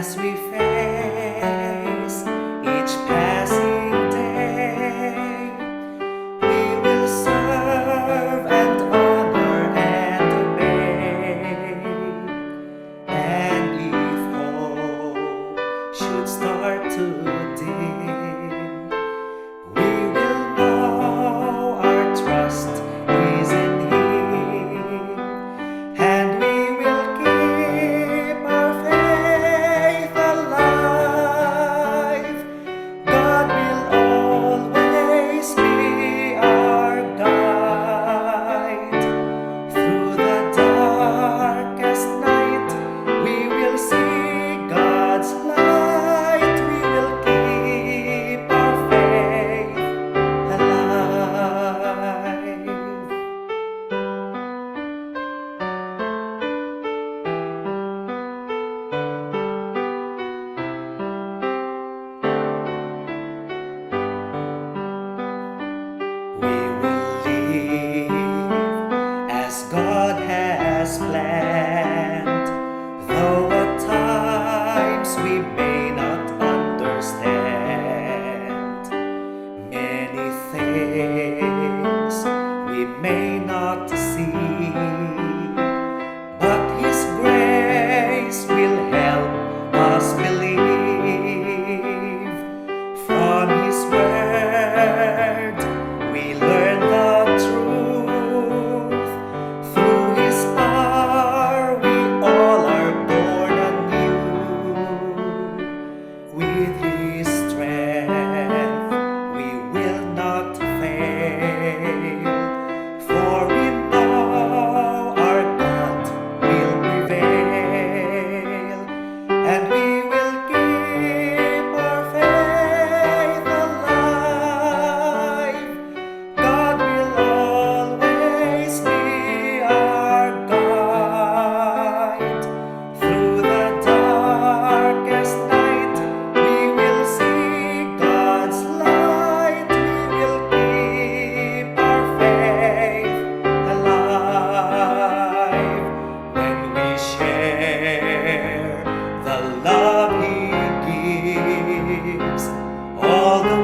as we face each passing day. We will serve and honor and obey. And if hope should start to dim, we will know our trust is in Him, and we will keep our faith alive. God will always be our guide. Through the darkest night, we will see God's light. We will keep our faith alive. We will live as God has planned, though at times we may not understand. Many things we may not see, but His grace will help us believe. From His word we learn the truth. Through His power we all are born anew. With His strength we will not fail, for we know our God will prevail, and we will keep our faith alive. God will always be our guide. Through the darkest night, we will see God's light. We will keep our faith alive. When we share the love He gives, all the